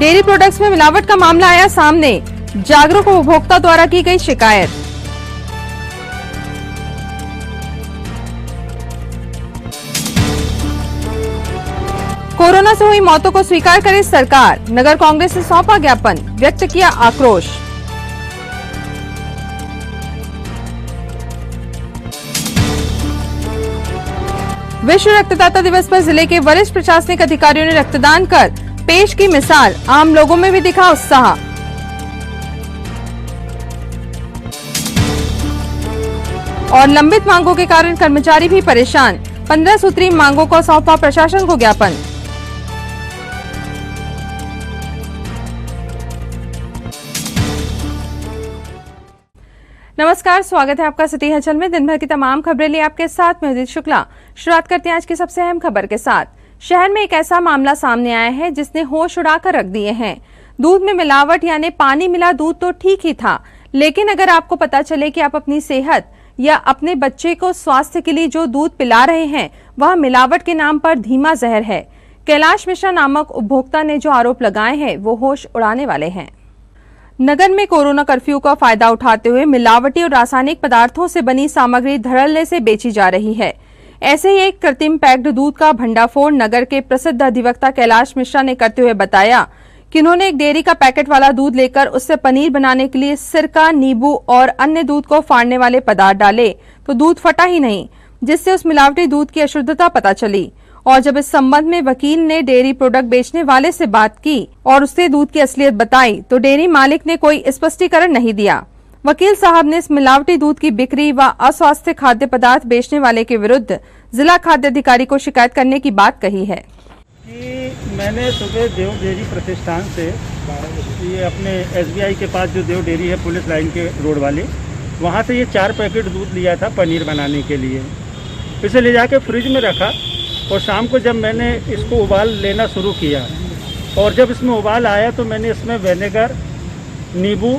Dairy products में मिलावट का मामला आया सामने, जागरूक उपभोक्ता द्वारा की गई शिकायत। कोरोना से हुई मौतों को स्वीकार करे सरकार, नगर कांग्रेस ने सौंपा ज्ञापन, व्यक्त किया आक्रोश। विश्व रक्तदाता दिवस पर जिले के वरिष्ठ प्रशासनिक अधिकारियों ने रक्तदान कर पेश की मिसाल, आम लोगों में भी दिखा उत्साह। और लंबित मांगों के कारण कर्मचारी भी परेशान, 15 सूत्री मांगों को सौंपा प्रशासन को ज्ञापन। नमस्कार, स्वागत है आपका सिटी हलचल में। दिन भर की तमाम खबरें लिए आपके साथ मैं शुक्ला। शुरुआत करते हैं आज की सबसे अहम खबर के साथ। शहर में एक ऐसा मामला सामने आया है जिसने होश उड़ाकर रख दिए हैं। दूध में मिलावट यानी पानी मिला दूध तो ठीक ही था, लेकिन अगर आपको पता चले कि आप अपनी सेहत या अपने बच्चे को स्वास्थ्य के लिए जो दूध पिला रहे हैं वह मिलावट के नाम पर धीमा जहर है। कैलाश मिश्रा नामक उपभोक्ता ने जो आरोप लगाए हैं वो होश उड़ाने वाले हैं। नगर में कोरोना कर्फ्यू का फायदा उठाते हुए मिलावटी और रासायनिक पदार्थों से बनी सामग्री धड़ल्ले से बेची जा रही है। ऐसे ही एक कृत्रिम पैक्ड दूध का भंडाफोड़ नगर के प्रसिद्ध अधिवक्ता कैलाश मिश्रा ने करते हुए बताया कि उन्होंने एक डेयरी का पैकेट वाला दूध लेकर उससे पनीर बनाने के लिए सिरका, नींबू और अन्य दूध को फाड़ने वाले पदार्थ डाले तो दूध फटा ही नहीं, जिससे उस मिलावटी दूध की अशुद्धता पता चली। और जब इस संबंध में वकील ने डेयरी प्रोडक्ट बेचने वाले से बात की और उससे दूध की असलियत बताई तो डेयरी मालिक ने कोई स्पष्टीकरण नहीं दिया। वकील साहब ने इस मिलावटी दूध की बिक्री व अस्वास्थ्य खाद्य पदार्थ बेचने वाले के विरुद्ध जिला खाद्य अधिकारी को शिकायत करने की बात कही है। कि मैंने सुबह देव डेयरी प्रतिष्ठान से ये अपने SBI के पास जो देव डेयरी है पुलिस लाइन के रोड वाली, वहाँ से ये 4 पैकेट दूध लिया था पनीर बनाने के लिए। इसे ले जाके फ्रिज में रखा और शाम को जब मैंने इसको उबाल लेना शुरू किया और जब इसमें उबाल आया तो मैंने इसमें विनेगर, नींबू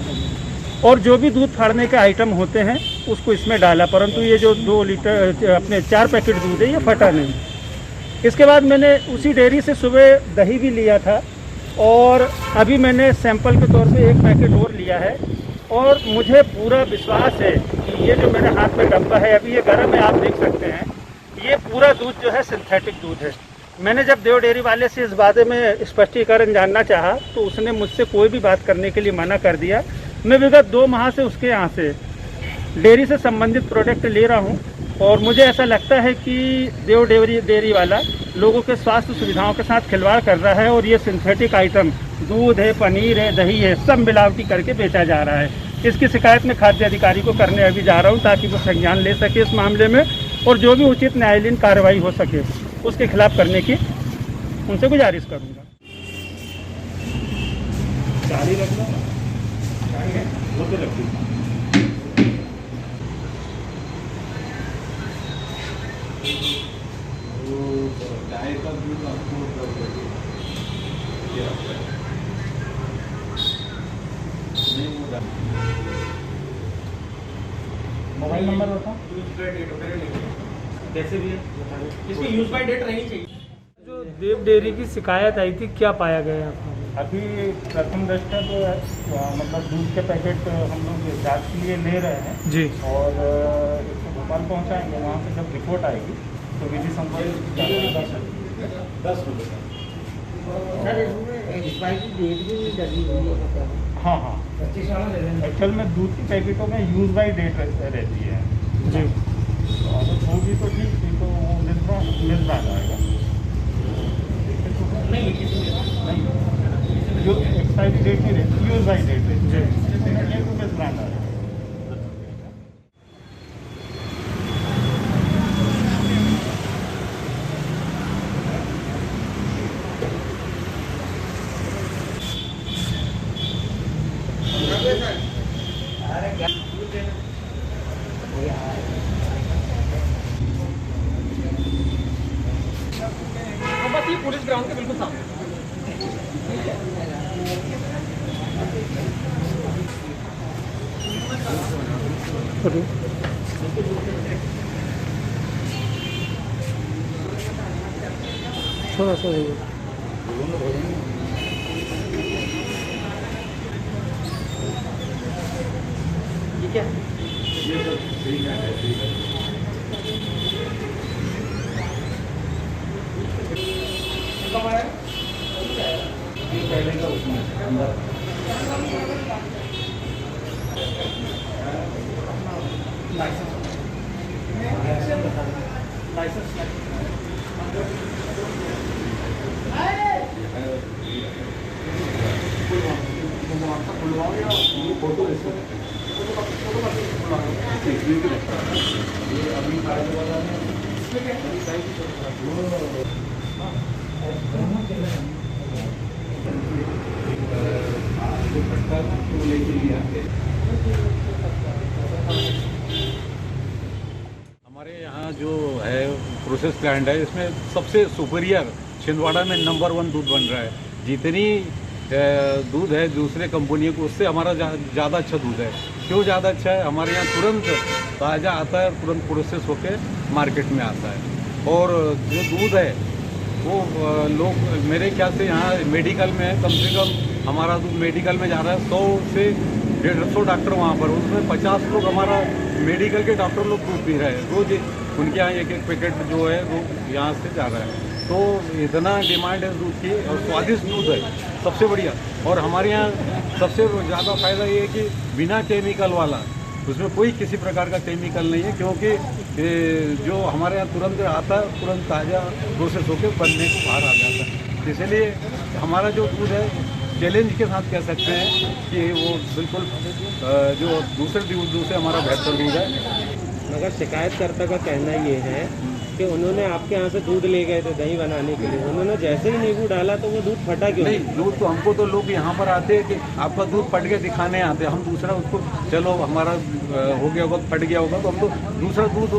और जो भी दूध फाड़ने के आइटम होते हैं उसको इसमें डाला, परंतु ये जो 2 लीटर अपने 4 पैकेट दूध है ये फटा नहीं। इसके बाद मैंने उसी डेयरी से सुबह दही भी लिया था और अभी मैंने सैंपल के तौर पे 1 पैकेट और लिया है और मुझे पूरा विश्वास है कि ये जो मेरे हाथ में डब्बा है अभी ये गर्म है, आप देख सकते हैं, ये पूरा दूध जो है सिंथेटिक दूध है। मैंने जब देव डेयरी वाले से इस बारे में स्पष्टीकरण जानना चाहा तो उसने मुझसे कोई भी बात करने के लिए मना कर दिया। मैं विगत 2 माह से उसके यहाँ से डेयरी से संबंधित प्रोडक्ट ले रहा हूँ और मुझे ऐसा लगता है कि देव डेयरी वाला लोगों के स्वास्थ्य सुविधाओं के साथ खिलवाड़ कर रहा है और ये सिंथेटिक आइटम दूध है, पनीर है, दही है, सब मिलावटी करके बेचा जा रहा है। इसकी शिकायत मैं खाद्य अधिकारी को करने अभी जा रहा हूँ ताकि वो संज्ञान ले सके इस मामले में और जो भी उचित न्यायालयीन कार्रवाई हो सके उसके खिलाफ करने की उनसे गुजारिश करूँगा। मोबाइल नंबर बताओ। कैसे भी इसकी यूज बाय डेट रहनी चाहिए। जो देव डेयरी की शिकायत आई थी, क्या पाया गया आपको? अभी प्रथम दृष्टया तो मतलब दूध के पैकेट हम लोग जांच के लिए ले रहे हैं जी और इसको भोपाल पहुंचाएंगे। वहाँ से जब रिपोर्ट आएगी तो विधि संबंधित 10 रुपये। सर इसमें एक्सपायरी डेट भी लगी हुई है? हाँ हाँ, एक्चुअल में दूध की पैकेटों में यूज बाई डेट रहती है जी। अगर होगी तो ठीक थी तो वो मिल जाएगा। नहीं, जो एक्सपायरी डेट नहीं रहती, यूज बाई डेट रहती है, ये तो मिल जाएगा। पुलिस ग्राउंड के बिल्कुल सामने। थोड़ा सा क्या हमारे यहाँ जो है प्रोसेस प्लांट है, इसमें सबसे सुपीरियर छिंदवाड़ा में नंबर 1 दूध बन रहा है। जितनी दूध है दूसरे कंपनियों को उससे हमारा ज़्यादा अच्छा दूध है। क्यों ज़्यादा अच्छा है? हमारे यहाँ तुरंत ताज़ा आता है और तुरंत प्रोसेस होकर मार्केट में आता है। और जो दूध है वो लोग मेरे ख्याल से यहाँ मेडिकल में है, कम से कम हमारा दूध मेडिकल में जा रहा है 100 से 150 डॉक्टर वहाँ पर, उसमें 50 लोग हमारा मेडिकल के डॉक्टर लोग दूध पी रहे हैं रोज। उनके यहाँ एक पैकेट जो है वो यहाँ से जा रहा है। तो इतना डिमांड है दूध की और स्वादिष्ट दूध है सबसे बढ़िया। और हमारे यहाँ सबसे ज़्यादा फ़ायदा ये है कि बिना केमिकल वाला, उसमें कोई किसी प्रकार का केमिकल नहीं है, क्योंकि जो हमारे यहाँ तुरंत आता है तुरंत ताज़ा प्रोसेस होकर बनने को बाहर आ जाता है। इसलिए हमारा जो दूध है चैलेंज के साथ कह सकते हैं कि वो बिल्कुल जो दूसरे दूध से हमारा बेहतर दूध है। मगर शिकायतकर्ता का कहना ये है कि उन्होंने आपके यहाँ से दूध ले गए थे दही बनाने के लिए, उन्होंने जैसे ही नींबू डाला तो वो दूध फटा क्यों? नहीं, दूध तो हमको तो लोग यहाँ पर आते हैं कि आपका दूध फट के दिखाने आते हैं। हम दूसरा उसको चलो हमारा हो गया होगा, फट गया होगा, तो हम तो दूसरा दूध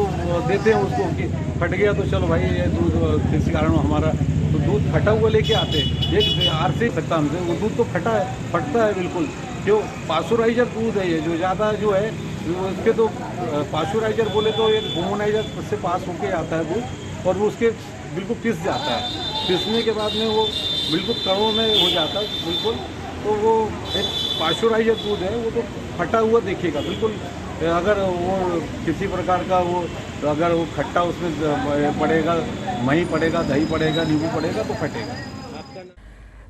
देते हैं उसको कि फट गया तो चलो भाई ये दूध किसी कारण हमारा तो दूध फटा हुआ लेके आते हैं। एक आर से सकता हमसे वो दूध तो फटता है बिल्कुल। जो पास्चराइजर दूध है ये जो ज़्यादा जो है उसके तो पास्चराइजर बोले तो एक होमोनाइजर से पास होके आता है दूध और वो उसके बिल्कुल पिस जाता है। पिसने के बाद में वो बिल्कुल कणों में हो जाता है बिल्कुल। तो वो एक पास्चराइजर दूध है वो तो फटा हुआ दिखेगा बिल्कुल। अगर वो किसी प्रकार का वो अगर वो खट्टा उसमें पड़ेगा, मही पड़ेगा, दही पड़ेगा, नींबू पड़ेगा तो फटेगा।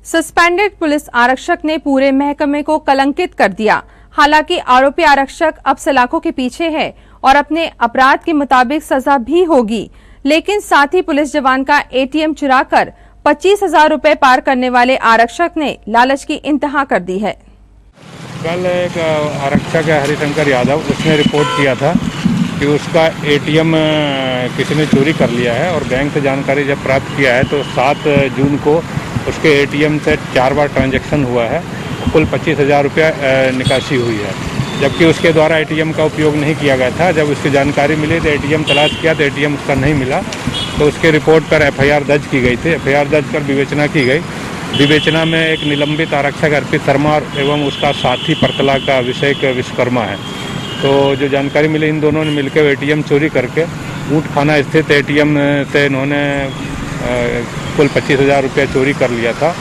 सस्पेंडेड पुलिस आरक्षक ने पूरे महकमे को कलंकित कर दिया। हालांकि आरोपी आरक्षक अब सलाखों के पीछे है और अपने अपराध के मुताबिक सजा भी होगी, लेकिन साथ ही पुलिस जवान का एटीएम चुराकर 25,000 रुपए पार करने वाले आरक्षक ने लालच की इंतहा कर दी है। कल एक आरक्षक है हरिशंकर यादव, उसने रिपोर्ट किया था कि उसका एटीएम किसी ने चोरी कर लिया है और बैंक से जानकारी जब प्राप्त किया है तो 7 जून को उसके एटीएम से 4 बार ट्रांजैक्शन हुआ है, कुल 25,000 रुपया निकासी हुई है। जबकि उसके द्वारा एटीएम का उपयोग नहीं किया गया था। जब उसकी जानकारी मिली तो एटीएम तलाश किया तो एटीएम उसका नहीं मिला, तो उसके रिपोर्ट पर एफआईआर दर्ज की गई थी। एफआईआर दर्ज कर विवेचना की गई। विवेचना में एक निलंबित आरक्षक अर्पित शर्मा एवं उसका साथी परतला का अभिषेक विश्वकर्मा है। तो जो जानकारी मिली इन दोनों ने मिलकर एटीएम चोरी करके ऊँट खाना स्थित एटीएम से इन्होंने कुल 25,000 रुपया चोरी कर लिया था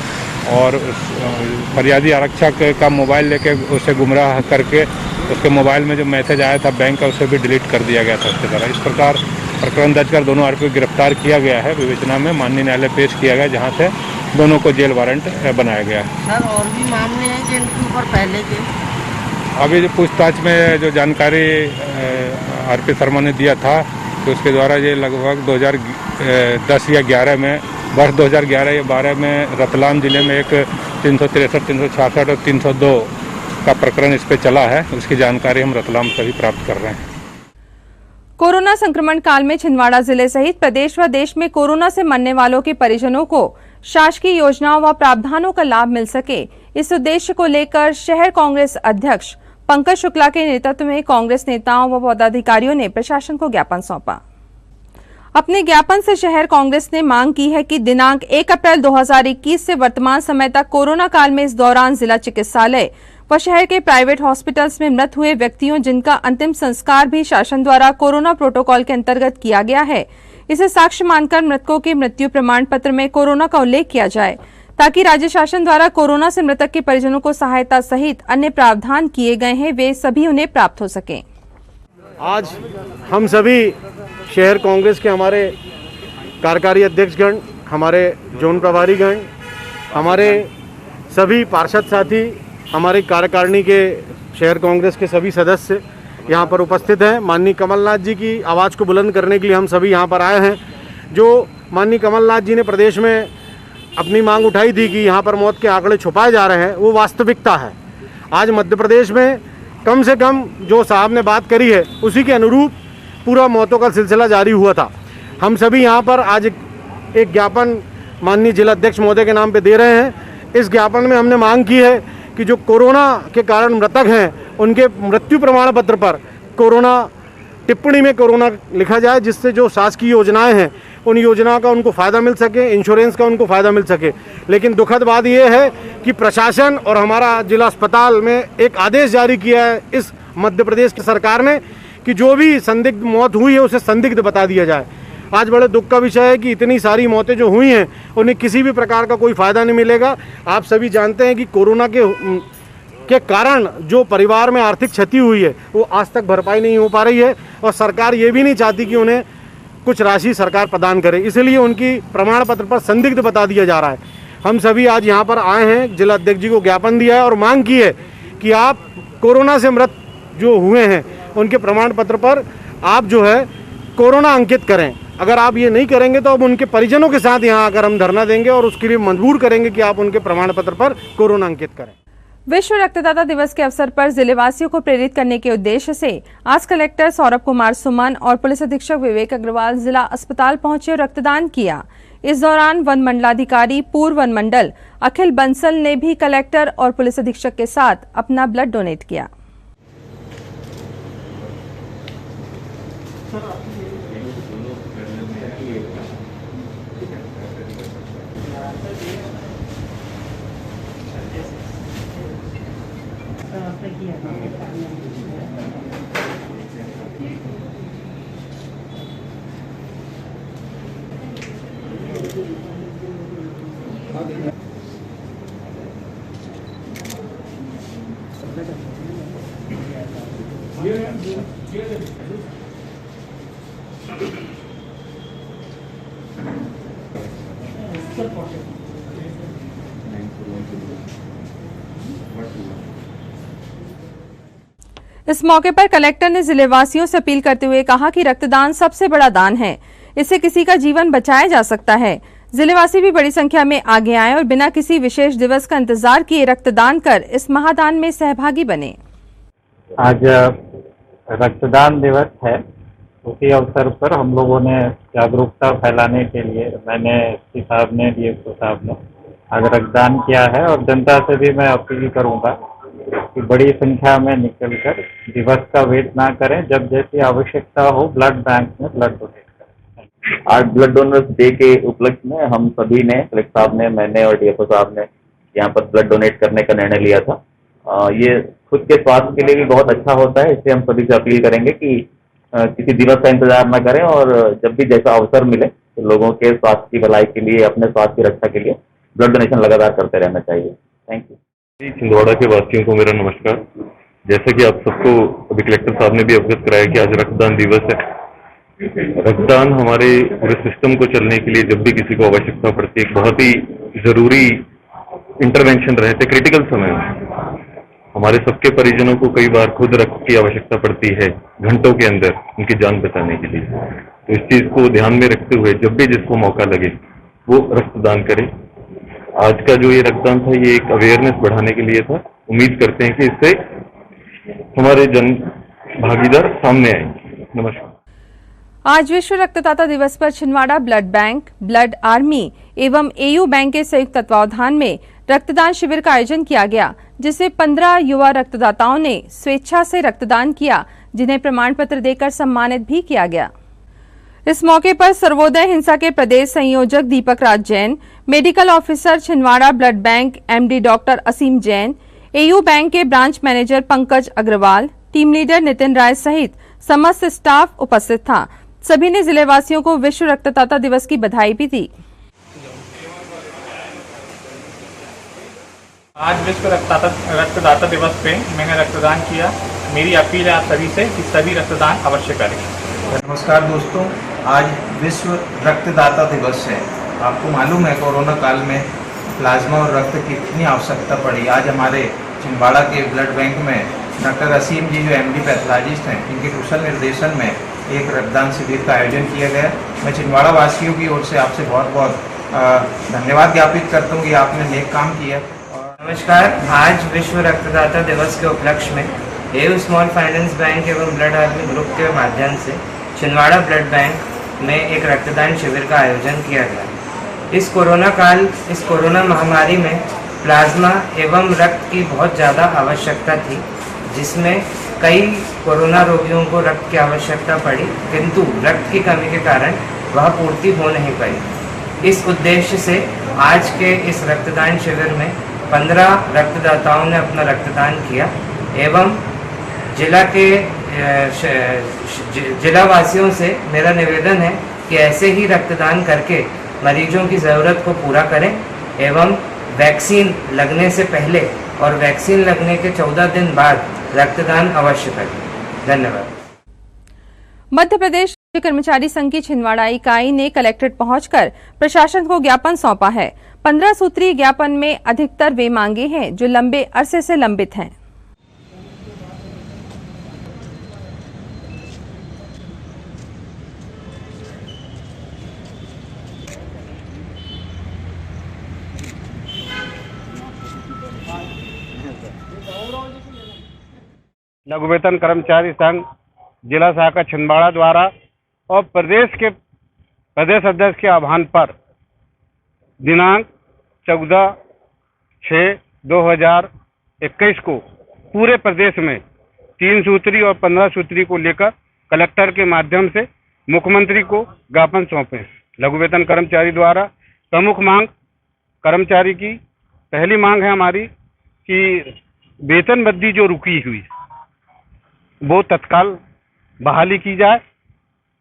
और फरियादी आरक्षक का मोबाइल लेके उसे गुमराह करके उसके मोबाइल में जो मैसेज आया था बैंक का उसे भी डिलीट कर दिया गया था उसके द्वारा। इस प्रकार प्रकरण दर्ज कर दोनों आरोपियों को गिरफ्तार किया गया है। विवेचना में माननीय न्यायालय पेश किया गया, जहां से दोनों को जेल वारंट बनाया गया है। सर और भी मामले हैं जिनके ऊपर पहले के अभी जो पूछताछ में जो जानकारी अर्पित शर्मा ने दिया था कि उसके द्वारा ये लगभग 2010 या 11 में वर्ष 2011 या 12 में रतलाम जिले में एक 363, 366 और 302 का प्रकरण इस पे चला है। उसकी जानकारी हम रतलाम से भी प्राप्त कर रहे हैं। कोरोना संक्रमण काल में छिंदवाड़ा जिले सहित प्रदेश व देश में कोरोना से मरने वालों के परिजनों को शासकीय योजनाओं व प्रावधानों का लाभ मिल सके, इस उद्देश्य को लेकर शहर कांग्रेस अध्यक्ष पंकज शुक्ला के नेतृत्व में कांग्रेस नेताओं व पदाधिकारियों ने प्रशासन को ज्ञापन सौंपा। अपने ज्ञापन से शहर कांग्रेस ने मांग की है कि दिनांक 1 अप्रैल 2021 से वर्तमान समय तक कोरोना काल में इस दौरान जिला चिकित्सालय व शहर के प्राइवेट हॉस्पिटल्स में मृत हुए व्यक्तियों जिनका अंतिम संस्कार भी शासन द्वारा कोरोना प्रोटोकॉल के अंतर्गत किया गया है, इसे साक्ष्य मानकर मृतकों के मृत्यु प्रमाण पत्र में कोरोना का उल्लेख किया जाए। ताकि राज्य शासन द्वारा कोरोना से मृतक के परिजनों को सहायता सहित अन्य प्रावधान किए गए हैं वे सभी उन्हें प्राप्त हो सकें। आज हम सभी शहर कांग्रेस के हमारे कार्यकारी अध्यक्षगण, हमारे जोन प्रभारीगण, हमारे सभी पार्षद साथी, हमारी कार्यकारिणी के शहर कांग्रेस के सभी सदस्य यहाँ पर उपस्थित हैं। माननीय कमलनाथ जी की आवाज़ को बुलंद करने के लिए हम सभी यहाँ पर आए हैं। जो माननीय कमलनाथ जी ने प्रदेश में अपनी मांग उठाई थी कि यहाँ पर मौत के आंकड़े छुपाए जा रहे हैं, वो वास्तविकता है। आज मध्य प्रदेश में कम से कम जो साहब ने बात करी है उसी के अनुरूप पूरा मौतों का सिलसिला जारी हुआ था। हम सभी यहाँ पर आज एक ज्ञापन माननीय जिला अध्यक्ष महोदय के नाम पे दे रहे हैं। इस ज्ञापन में हमने मांग की है कि जो कोरोना के कारण मृतक हैं उनके मृत्यु प्रमाण पत्र पर कोरोना टिप्पणी में कोरोना लिखा जाए, जिससे जो शासकीय योजनाएं हैं उन योजनाओं का उनको फ़ायदा मिल सके, इंश्योरेंस का उनको फ़ायदा मिल सके। लेकिन दुखद बात यह है कि प्रशासन और हमारा जिला अस्पताल में एक आदेश जारी किया है इस मध्य प्रदेश की सरकार ने कि जो भी संदिग्ध मौत हुई है उसे संदिग्ध बता दिया जाए। आज बड़े दुख का विषय है कि इतनी सारी मौतें जो हुई हैं उन्हें किसी भी प्रकार का कोई फ़ायदा नहीं मिलेगा। आप सभी जानते हैं कि कोरोना के कारण जो परिवार में आर्थिक क्षति हुई है वो आज तक भरपाई नहीं हो पा रही है और सरकार ये भी नहीं चाहती कि उन्हें कुछ राशि सरकार प्रदान करे, इसलिए उनकी प्रमाण पत्र पर संदिग्ध बता दिया जा रहा है। हम सभी आज यहाँ पर आए हैं, जिला अध्यक्ष जी को ज्ञापन दिया है और मांग की है कि आप कोरोना से मृत जो हुए हैं उनके प्रमाण पत्र पर आप जो है कोरोना अंकित करें। अगर आप ये नहीं करेंगे तो अब उनके परिजनों के साथ यहाँ आकर हम धरना देंगे और उसके लिए मजबूर करेंगे कि आप उनके प्रमाण पत्र पर कोरोना अंकित करें। विश्व रक्तदाता दिवस के अवसर पर जिलेवासियों को प्रेरित करने के उद्देश्य से आज कलेक्टर सौरभ कुमार सुमन और पुलिस अधीक्षक विवेक अग्रवाल जिला अस्पताल पहुंचे और रक्तदान किया। इस दौरान वन मंडलाधिकारी पूर्व वन मंडल अखिल बंसल ने भी कलेक्टर और पुलिस अधीक्षक के साथ अपना ब्लड डोनेट किया। इस मौके पर कलेक्टर ने जिलेवासियों से अपील करते हुए कहा कि रक्तदान सबसे बड़ा दान है, इससे किसी का जीवन बचाया जा सकता है। जिलेवासी भी बड़ी संख्या में आगे आए और बिना किसी विशेष दिवस का इंतजार किए रक्तदान कर इस महादान में सहभागी बने। आज रक्तदान दिवस है, उसी अवसर पर हम लोगों ने जागरूकता फैलाने के लिए मैंने एसपी साहब ने, डीएसओ साहब ने आज रक्तदान किया है और जनता से भी मैं अपील करूंगा कि बड़ी संख्या में निकलकर दिवस का वेट ना करें, जब जैसी आवश्यकता हो ब्लड बैंक में ब्लड डोनेट करें। आज ब्लड डोनर्स डे के उपलक्ष्य में हम सभी ने, कलेक्टर साहब ने, मैंने और डीएफओ साहब ने यहाँ पर ब्लड डोनेट करने का निर्णय लिया था। ये खुद के स्वास्थ्य के लिए भी बहुत अच्छा होता है, इसलिए हम सभी से अपील करेंगे कि किसी दिवस का इंतजार न करें और जब भी जैसा अवसर मिले तो लोगों के स्वास्थ्य की भलाई के लिए, अपने स्वास्थ्य की रक्षा के लिए ब्लड डोनेशन लगातार करते रहना चाहिए। Thank you. छिंदवाड़ा के वासियों को मेरा नमस्कार। जैसे कि आप सबको अभी कलेक्टर साहब ने भी अवगत कराया कि आज रक्तदान दिवस है। रक्तदान हमारे पूरे सिस्टम को चलने के लिए जब भी किसी को आवश्यकता पड़ती है, एक बहुत ही जरूरी इंटरवेंशन रहते क्रिटिकल समय में। हमारे सबके परिजनों को कई बार खुद रक्त की आवश्यकता पड़ती है घंटों के अंदर उनकी जान बचाने के लिए। तो इस चीज को ध्यान में रखते हुए जब भी जिसको मौका लगे वो रक्तदान करे। आज का जो ये रक्तदान था ये एक अवेयरनेस बढ़ाने के लिए था। उम्मीद करते हैं कि इससे हमारे जन भागीदार सामने आएंगे। नमस्कार। आज विश्व रक्तदाता दिवस पर Chhindwara blood bank, blood army एवं एयू बैंक के संयुक्त तत्वावधान में रक्तदान शिविर का आयोजन किया गया, जिसमें 15 युवा रक्तदाताओं ने स्वेच्छा से रक्तदान किया, जिन्हें प्रमाण पत्र देकर सम्मानित भी किया गया। इस मौके पर सर्वोदय हिंसा के प्रदेश संयोजक Deepak Raj Jain, medical officer Chhindwara blood bank MD doctor Aseem Jain, AU bank के branch manager Pankaj Agarwal, team leader Nitin Rai सहित समस्त स्टाफ उपस्थित था। सभी ने जिलेवासियों को विश्व रक्तदाता दिवस की बधाई भी दी। आज विश्व रक्तदाता दिवस पे मैंने रक्तदान किया। मेरी अपील है आप सभी से कि सभी रक्तदान अवश्य करें। नमस्कार दोस्तों, आज विश्व रक्तदाता दिवस है। आपको मालूम है कोरोना काल में प्लाज्मा और रक्त की कितनी आवश्यकता पड़ी। आज हमारे छिंदवाड़ा के ब्लड बैंक में डॉक्टर असीम जी जो MD पैथोलॉजिस्ट हैं, इनके कुशल निर्देशन में एक रक्तदान शिविर का आयोजन किया गया। मैं छिंदवाड़ा वासियों की ओर से आपसे बहुत बहुत धन्यवाद ज्ञापित करता हूँ कि आपने नेक काम किया। नमस्कार, आज विश्व रक्तदाता दिवस के उपलक्ष्य में एव स्मॉल फाइनेंस बैंक एवं ब्लड आर्मी ग्रुप के माध्यम से छिंदवाड़ा ब्लड बैंक में एक रक्तदान शिविर का आयोजन किया गया। इस कोरोना महामारी में प्लाज्मा एवं रक्त की बहुत ज़्यादा आवश्यकता थी, जिसमें कई कोरोना रोगियों को रक्त की आवश्यकता पड़ी, किंतु रक्त की कमी के कारण वह पूर्ति हो नहीं पाई। इस उद्देश्य से आज के इस रक्तदान शिविर में 15 रक्तदाताओं ने अपना रक्तदान किया एवं जिला वासियों से मेरा निवेदन है कि ऐसे ही रक्तदान करके मरीजों की ज़रूरत को पूरा करें एवं वैक्सीन लगने से पहले और वैक्सीन लगने के 14 दिन बाद रक्तदान अवश्य करें। धन्यवाद। मध्य प्रदेश कर्मचारी संघ की छिंदवाड़ा इकाई ने कलेक्ट्रेट पहुंचकर प्रशासन को ज्ञापन सौंपा है। 15 सूत्रीय ज्ञापन में अधिकतर वे मांगे हैं जो लंबे अरसे से लंबित हैं। लघु वेतन कर्मचारी संघ जिला शाखा छिंदवाड़ा द्वारा और प्रदेश अध्यक्ष के आह्वान पर दिनांक 14/6/2021 को पूरे प्रदेश में 3 सूत्री और 15 सूत्री को लेकर कलेक्टर के माध्यम से मुख्यमंत्री को ज्ञापन सौंपे। लघु वेतन कर्मचारी द्वारा प्रमुख मांग कर्मचारी की पहली मांग है हमारी कि वेतन वृद्धि जो रुकी हुई वो तत्काल बहाली की जाए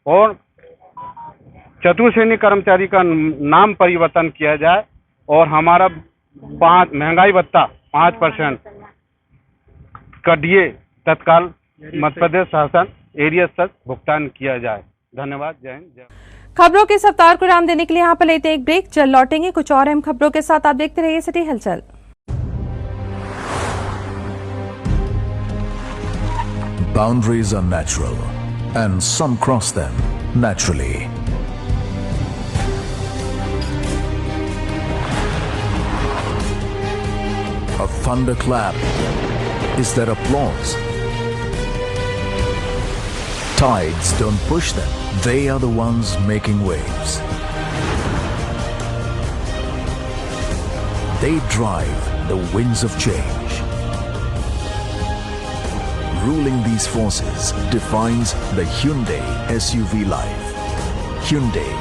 और चतुर्श्रेणी कर्मचारी का नाम परिवर्तन किया जाए और हमारा महंगाई भत्ता 5% का DA तत्काल मध्य प्रदेश शासन एरिया तक भुगतान किया जाए। धन्यवाद। जय हिंद। खबरों के सप्ताह को विराम देने के लिए यहाँ पर लेते हैं एक ब्रेक। जल्द लौटेंगे कुछ और अहम खबरों के साथ। आप देखते रहिए सिटी हलचल। Boundaries are natural, and some cross them naturally. A thunderclap is their applause. Tides don't push them, they are the ones making waves. They drive the winds of change. Ruling these forces defines the Hyundai SUV life. Hyundai,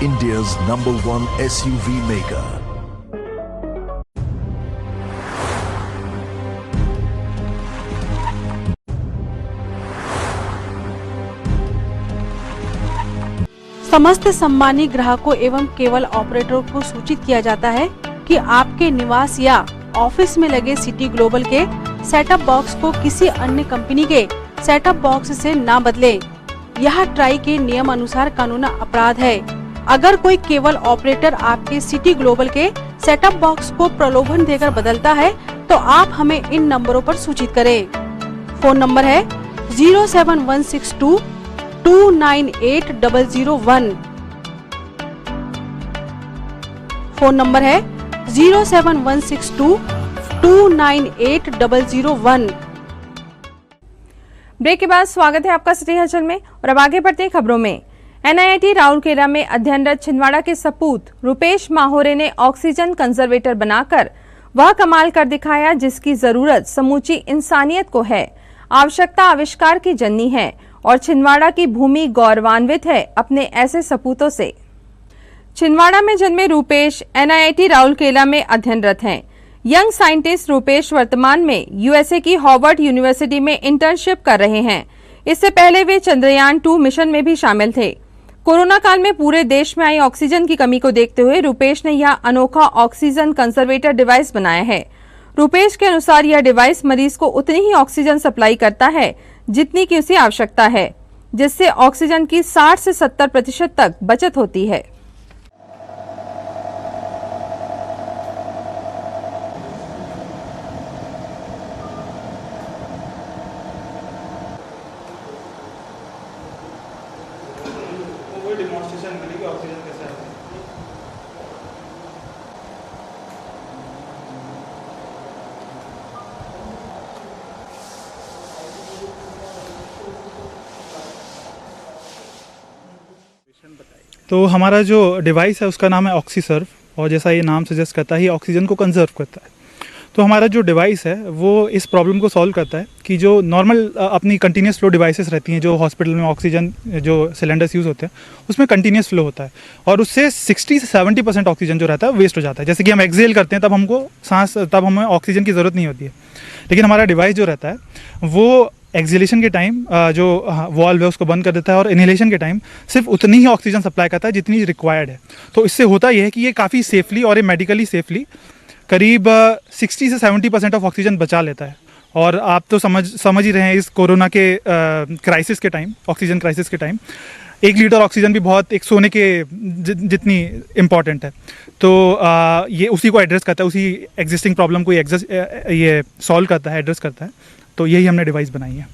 India's #1 SUV maker. समस्त सम्मानी ग्राहकों एवं cable ऑपरेटरों को सूचित किया जाता है कि आपके निवास या ऑफिस में लगे सिटी ग्लोबल के सेटअप बॉक्स को किसी अन्य कंपनी के सेटअप बॉक्स से ना बदलें। यह ट्राई के नियम अनुसार कानूनी अपराध है। अगर कोई केबल ऑपरेटर आपके सिटी ग्लोबल के सेटअप बॉक्स को प्रलोभन देकर बदलता है तो आप हमें इन नंबरों पर सूचित करें। फोन नंबर है 07162 298 001। फोन नंबर है 07162 298 001। ब्रेक के बाद स्वागत है आपका सिटी हलचल में और अब आगे बढ़ते हैं खबरों में। NIT राउरकेला में अध्ययनरत छिंदवाड़ा के सपूत रुपेश माहोरे ने ऑक्सीजन कंजर्वेटर बनाकर वह कमाल कर दिखाया जिसकी जरूरत समूची इंसानियत को है। आवश्यकता आविष्कार की जननी है और छिंदवाड़ा की भूमि गौरवान्वित है अपने ऐसे सपूतों से। छिंदवाड़ा में जन्मे रूपेश NIT राउरकेला में अध्ययनरत हैं। यंग साइंटिस्ट रूपेश वर्तमान में USA की हार्वर्ड यूनिवर्सिटी में इंटर्नशिप कर रहे हैं। इससे पहले वे चंद्रयान 2 मिशन में भी शामिल थे। कोरोना काल में पूरे देश में आई ऑक्सीजन की कमी को देखते हुए रूपेश ने यह अनोखा ऑक्सीजन कंजर्वेटर डिवाइस बनाया है। रुपेश के अनुसार यह डिवाइस मरीज को उतनी ही ऑक्सीजन सप्लाई करता है जितनी की उसे आवश्यकता है, जिससे ऑक्सीजन की 60 से 70% तक बचत होती है। तो हमारा जो डिवाइस है उसका नाम है ऑक्सीसर्व, और जैसा ये नाम सजेस्ट करता है ये ऑक्सीजन को कंजर्व करता है। तो हमारा जो डिवाइस है वो इस प्रॉब्लम को सॉल्व करता है कि जो नॉर्मल अपनी कंटिन्यूस फ्लो डिवाइसेस रहती हैं, जो हॉस्पिटल में ऑक्सीजन जो सिलेंडर्स यूज़ होते हैं उसमें कंटिन्यूस फ्लो होता है और उससे 60 से 70% ऑक्सीजन जो रहता है वेस्ट हो जाता है। जैसे कि हम एक्सहेल करते हैं तब हमें ऑक्सीजन की ज़रूरत नहीं होती है, लेकिन हमारा डिवाइस जो रहता है वो एक्सहेलेशन के टाइम जो वॉल्व है उसको बंद कर देता है और इनहेलेशन के टाइम सिर्फ उतनी ही ऑक्सीजन सप्लाई करता है जितनी रिक्वायर्ड है। तो इससे होता यह है कि ये काफ़ी सेफली और ये मेडिकली सेफली करीब 60 से 70% ऑफ ऑक्सीजन बचा लेता है। और आप तो समझ ही रहे हैं इस कोरोना के क्राइसिस के टाइम, ऑक्सीजन क्राइसिस के टाइम 1 लीटर ऑक्सीजन भी बहुत एक सोने के जितनी इम्पॉर्टेंट है। तो ये उसी को एड्रेस करता है, उसी एग्जिस्टिंग प्रॉब्लम को ये सॉल्व करता है, एड्रेस करता है। तो यही हमने डिवाइस बनाई है।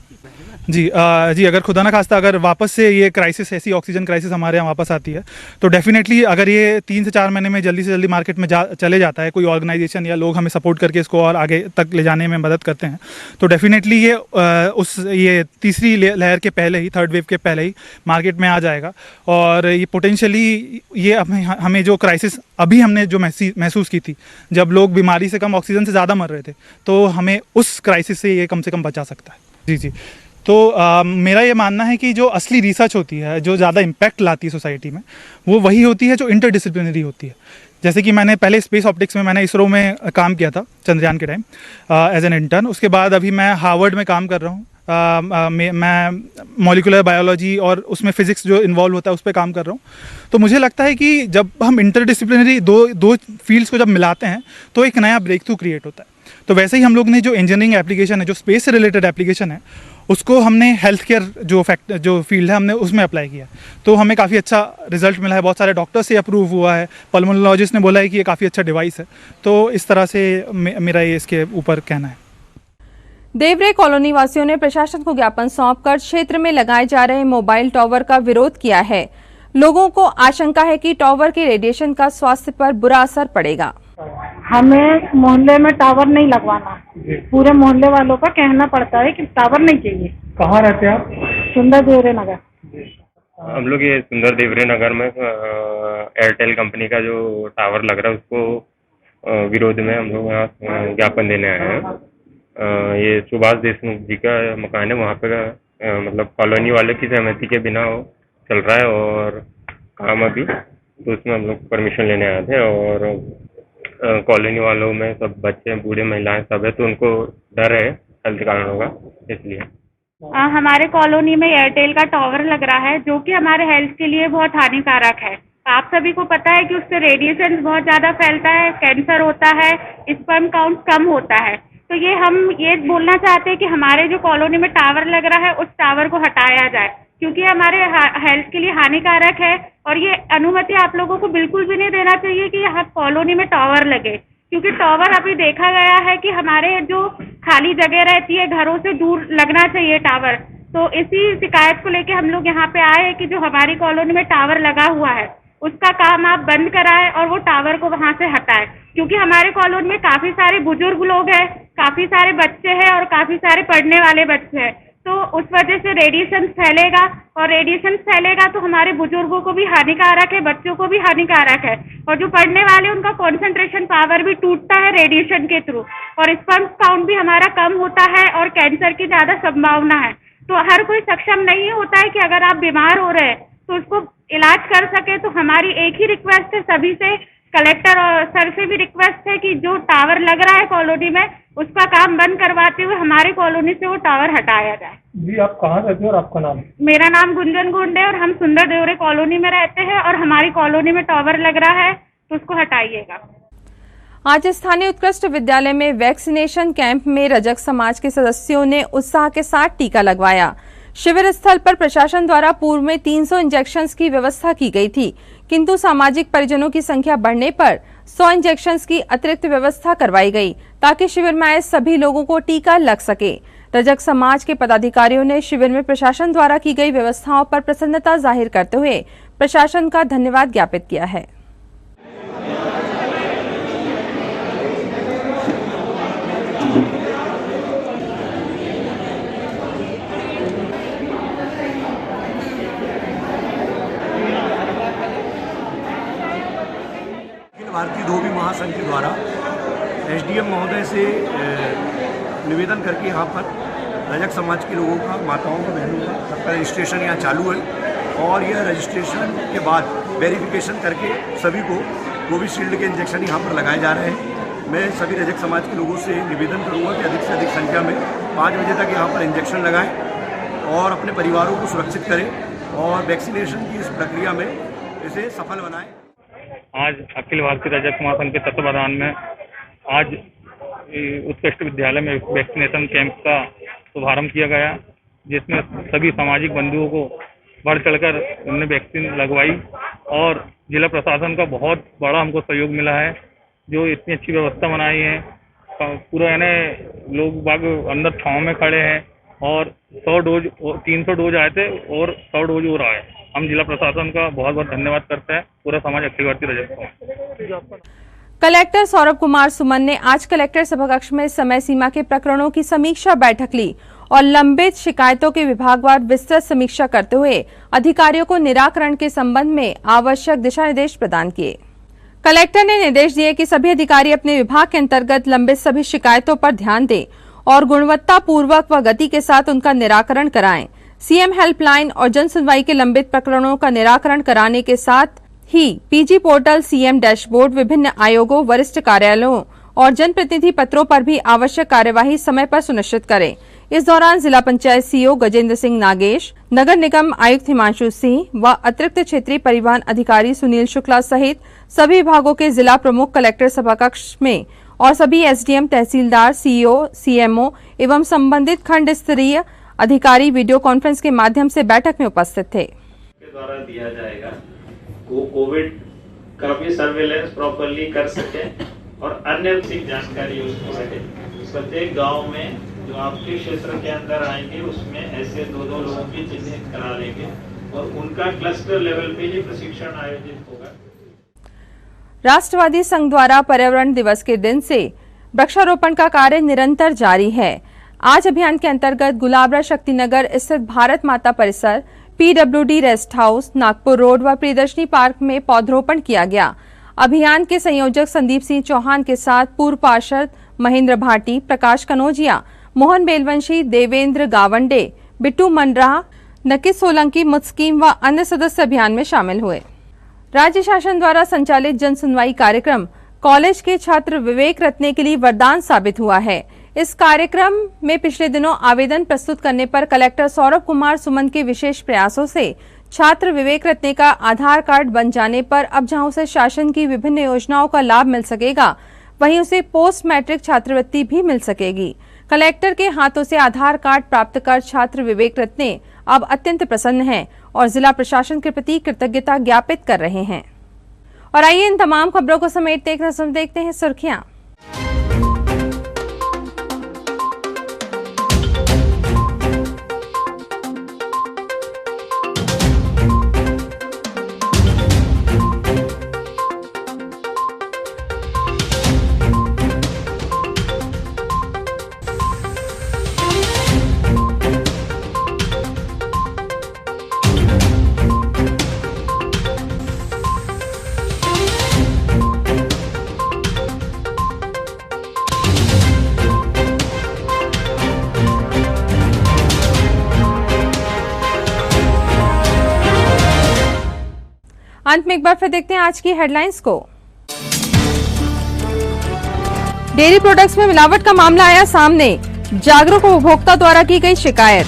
जी अगर खुदा ना खास्ता अगर वापस से ये क्राइसिस, ऐसी ऑक्सीजन क्राइसिस हमारे यहाँ वापस आती है तो डेफिनेटली अगर ये 3 से 4 महीने में जल्दी से जल्दी मार्केट में चले जाता है, कोई ऑर्गेनाइजेशन या लोग हमें सपोर्ट करके इसको और आगे तक ले जाने में मदद करते हैं, तो डेफिनेटली ये तीसरी लहर के पहले ही, थर्ड वेव के पहले ही मार्केट में आ जाएगा। और ये पोटेंशियली ये हमें जो क्राइसिस अभी हमने जो महसूस की थी, जब लोग बीमारी से कम ऑक्सीजन से ज़्यादा मर रहे थे, तो हमें उस क्राइसिस से ये कम से कम बचा सकता है। जी तो मेरा ये मानना है कि जो असली रिसर्च होती है, जो ज़्यादा इम्पैक्ट लाती है सोसाइटी में, वो वही होती है जो इंटरडिसिप्लिनरी होती है। जैसे कि मैंने पहले स्पेस ऑप्टिक्स में, मैंने इसरो में काम किया था चंद्रयान के टाइम एज एन इंटर्न। उसके बाद अभी मैं हार्वर्ड में काम कर रहा हूँ। मैं मॉलिक्यूलर बायोलॉजी और उसमें फिजिक्स जो इन्वॉल्व होता है उस पर काम कर रहा हूँ। तो मुझे लगता है कि जब हम इंटरडिसिप्लिनरी दो फील्ड्स को जब मिलाते हैं तो एक नया ब्रेक थ्रू क्रिएट होता है। तो वैसे ही हम लोग ने जो इंजीनियरिंग एप्लीकेशन है, जो स्पेस से रिलेटेड एप्लीकेशन है, उसको हमने हेल्थ केयर जो फील्ड है हमने उसमें अप्लाई किया। तो हमें काफ़ी अच्छा रिजल्ट मिला है, बहुत सारे डॉक्टर से अप्रूव हुआ है, पल्मोनोलॉजिस्ट ने बोला है कि ये काफ़ी अच्छा डिवाइस है। तो इस तरह से मेरा ये इसके ऊपर कहना है। देवरे कॉलोनी वासियों ने प्रशासन को ज्ञापन सौंपकर क्षेत्र में लगाए जा रहे मोबाइल टावर का विरोध किया है। लोगों को आशंका है कि टावर के रेडिएशन का स्वास्थ्य पर बुरा असर पड़ेगा। हमें मोहल्ले में टावर नहीं लगवाना, पूरे मोहल्ले वालों का कहना पड़ता है कि टावर नहीं चाहिए। कहाँ रहते हैं आप? सुंदर देवरे नगर। हम लोग ये सुंदर देवरे नगर में एयरटेल कंपनी का जो टावर लग रहा है उसको विरोध में हम लोग यहाँ ज्ञापन देने आए हैं। ये सुभाष देशमुख जी का मकान है, वहाँ पे मतलब कॉलोनी वालों की सहमति के बिना वो चल रहा है और काम अभी, तो उसमें हम लोग परमिशन लेने आए थे। और कॉलोनी वालों में सब बच्चे, बूढ़े, महिलाएं सब है, तो उनको डर है हेल्थ कारणों का, इसलिए। हमारे कॉलोनी में एयरटेल का टावर लग रहा है जो कि हमारे हेल्थ के लिए बहुत हानिकारक है। आप सभी को पता है कि उससे रेडिएशन बहुत ज़्यादा फैलता है, कैंसर होता है, स्पर्म काउंट कम होता है। तो हम ये बोलना चाहते हैं कि हमारे जो कॉलोनी में टावर लग रहा है उस टावर को हटाया जाए, क्योंकि हमारे हेल्थ के लिए हानिकारक है। और ये अनुमति आप लोगों को बिल्कुल भी नहीं देना चाहिए कि यहाँ कॉलोनी में टावर लगे, क्योंकि टावर अभी देखा गया है कि हमारे जो खाली जगह रहती है घरों से दूर लगना चाहिए टावर। तो इसी शिकायत को लेके हम लोग यहाँ पे आए हैं कि जो हमारी कॉलोनी में टावर लगा हुआ है उसका काम आप बंद कराएं और वो टावर को वहाँ से हटाएं, क्योंकि हमारे कॉलोनी में काफ़ी सारे बुजुर्ग लोग हैं, काफ़ी सारे बच्चे हैं और काफ़ी सारे पढ़ने वाले बच्चे हैं। तो उस वजह से रेडिएशन फैलेगा और रेडिएशन फैलेगा तो हमारे बुजुर्गों को भी हानिकारक है, बच्चों को भी हानिकारक है। और जो पढ़ने वाले उनका कंसंट्रेशन पावर भी टूटता है रेडिएशन के थ्रू, और स्पर्म काउंट भी हमारा कम होता है और कैंसर की ज़्यादा संभावना है। तो हर कोई सक्षम नहीं होता है कि अगर आप बीमार हो रहे हैं तो उसको इलाज कर सके। तो हमारी एक ही रिक्वेस्ट है सभी से, कलेक्टर और सर से भी रिक्वेस्ट है कि जो टावर लग रहा है कॉलोनी में उसका काम बंद करवाते हुए हमारे कॉलोनी से वो टावर हटाया जाए। जी आप कहाँ रहते हैं और आपका नाम? मेरा नाम गुंजन गुंड है और हम सुंदर देवरे कॉलोनी में रहते हैं और हमारी कॉलोनी में टावर लग रहा है तो उसको हटाइएगा। आज स्थानीय उत्कृष्ट विद्यालय में वैक्सीनेशन कैंप में रजक समाज के सदस्यों ने उत्साह के साथ टीका लगवाया। शिविर स्थल पर प्रशासन द्वारा पूर्व में 300 इंजेक्शंस की व्यवस्था की गई थी, किंतु सामाजिक परिजनों की संख्या बढ़ने पर 100 इंजेक्शंस की अतिरिक्त व्यवस्था करवाई गई ताकि शिविर में आए सभी लोगों को टीका लग सके। रजक समाज के पदाधिकारियों ने शिविर में प्रशासन द्वारा की गई व्यवस्थाओं पर प्रसन्नता जाहिर करते हुए प्रशासन का धन्यवाद ज्ञापित किया है। भारतीय धोबी महासंघ के द्वारा एसडीएम महोदय से निवेदन करके यहाँ पर रजक समाज के लोगों का, माताओं का, बहनों का सबका रजिस्ट्रेशन यहाँ चालू है और यह रजिस्ट्रेशन के बाद वेरिफिकेशन करके सभी को कोविशील्ड के इंजेक्शन यहाँ पर लगाए जा रहे हैं। मैं सभी रजक समाज के लोगों से निवेदन करूँगा कि अधिक से अधिक संख्या में 5 बजे तक यहाँ पर इंजेक्शन लगाएं और अपने परिवारों को सुरक्षित करें और वैक्सीनेशन की इस प्रक्रिया में इसे सफल बनाएं। आज अखिल भारतीय रजक महासंघ के तत्वावधान में आज उत्कृष्ट विद्यालय में वैक्सीनेशन कैंप का शुभारंभ किया गया, जिसमें सभी सामाजिक बंधुओं को बढ़ चढ़कर उन्होंने वैक्सीन लगवाई और जिला प्रशासन का बहुत बड़ा हमको सहयोग मिला है, जो इतनी अच्छी व्यवस्था बनाई है। पूरा यानी लोग बाग अंदर छाँव में खड़े हैं और 300 डोज आए थे और 100 डोज हो रहा है। हम जिला प्रशासन का बहुत बहुत धन्यवाद करते हैं, पूरा समाज अखिल भारतीय रजक। कलेक्टर सौरभ कुमार सुमन ने आज कलेक्टर सभाकक्ष में समय सीमा के प्रकरणों की समीक्षा बैठक ली और लंबित शिकायतों के विभागवार विस्तृत समीक्षा करते हुए अधिकारियों को निराकरण के संबंध में आवश्यक दिशा निर्देश प्रदान किए। कलेक्टर ने निर्देश दिए कि सभी अधिकारी अपने विभाग के अंतर्गत लंबित सभी शिकायतों पर ध्यान दें और गुणवत्तापूर्वक व गति के साथ उनका निराकरण कराएं। सीएम हेल्पलाइन और जन सुनवाई के लंबित प्रकरणों का निराकरण कराने के साथ ही पीजी पोर्टल, सीएम डैशबोर्ड, विभिन्न आयोगों, वरिष्ठ कार्यालयों और जनप्रतिनिधि पत्रों पर भी आवश्यक कार्यवाही समय पर सुनिश्चित करें। इस दौरान जिला पंचायत सीईओ गजेंद्र सिंह नागेश, नगर निगम आयुक्त हिमांशु सिंह व अतिरिक्त क्षेत्रीय परिवहन अधिकारी सुनील शुक्ला सहित सभी विभागों के जिला प्रमुख कलेक्टर सभाकक्ष में और सभी एसडीएम, तहसीलदार, सीईओ, सीएमओ एवं संबंधित खंड स्तरीय अधिकारी वीडियो कॉन्फ्रेंस के माध्यम से बैठक में उपस्थित थे। द्वारा दिया जाएगा कोविड का भी सर्वेलेंस प्रॉपर्ली कर सके और अन्य जानकारी उसको सके। प्रत्येक गांव में जो आपके क्षेत्र के अंदर आएंगे उसमें ऐसे 2-2 लोगों की चिन्हित करा लेंगे और उनका क्लस्टर लेवल पे ही प्रशिक्षण आयोजित होगा। राष्ट्रवादी संघ द्वारा पर्यावरण दिवस के दिन से वृक्षारोपण का कार्य निरंतर जारी है। आज अभियान के अंतर्गत गुलाबरा शक्तिनगर स्थित भारत माता परिसर, PWD rest house, Nagpur road व प्रियदर्शनी पार्क में पौधरोपण किया गया। अभियान के संयोजक संदीप सिंह चौहान के साथ पूर्व पार्षद महेंद्र भाटी, प्रकाश कनौजिया, मोहन बेलवंशी, देवेंद्र गावंडे, बिट्टू मंडरा, नकित सोलंकी, मुस्कीम व अन्य सदस्य अभियान में शामिल हुए। राज्य शासन द्वारा संचालित जन सुनवाई कार्यक्रम कॉलेज के छात्र विवेक रत्ने के लिए वरदान साबित हुआ है। इस कार्यक्रम में पिछले दिनों आवेदन प्रस्तुत करने पर कलेक्टर सौरभ कुमार सुमन के विशेष प्रयासों से छात्र विवेक रत्ने का आधार कार्ड बन जाने पर अब जहां उसे शासन की विभिन्न योजनाओं का लाभ मिल सकेगा, वहीं उसे पोस्ट मैट्रिक छात्रवृत्ति भी मिल सकेगी। कलेक्टर के हाथों से आधार कार्ड प्राप्त कर छात्र विवेक रत्ने अब अत्यंत प्रसन्न हैं और जिला प्रशासन के प्रति कृतज्ञता ज्ञापित कर रहे हैं। और आइए इन तमाम खबरों को समेटते एक नजर देखते हैं सुर्खियां। अंत में एक बार फिर देखते हैं आज की हेडलाइंस को। डेयरी प्रोडक्ट्स में मिलावट का मामला आया सामने, जागरूक उपभोक्ता द्वारा की गई शिकायत।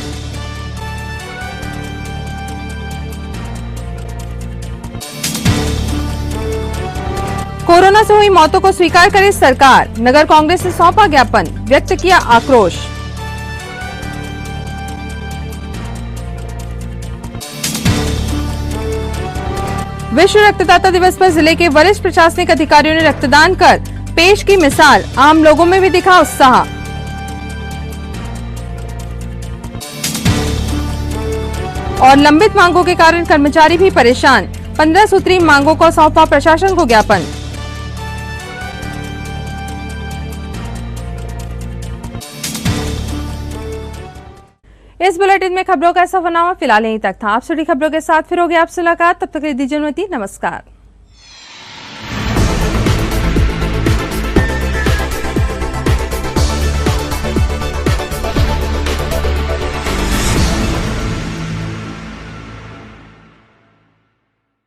कोरोना कोरोना से हुई मौतों को स्वीकार करे सरकार, नगर कांग्रेस ने सौंपा ज्ञापन, व्यक्त किया आक्रोश। विश्व रक्तदाता दिवस पर जिले के वरिष्ठ प्रशासनिक अधिकारियों ने रक्तदान कर पेश की मिसाल, आम लोगों में भी दिखा उत्साह। और लंबित मांगों के कारण कर्मचारी भी परेशान, 15 सूत्री मांगों को सौंपा प्रशासन को ज्ञापन। इस बुलेटिन में खबरों का सफरनामा फिलहाल यहीं तक था। आप सभी खबरों के साथ फिर होगी आपसे मुलाकात, तब तक के लिए दीजिए अनुमति, नमस्कार।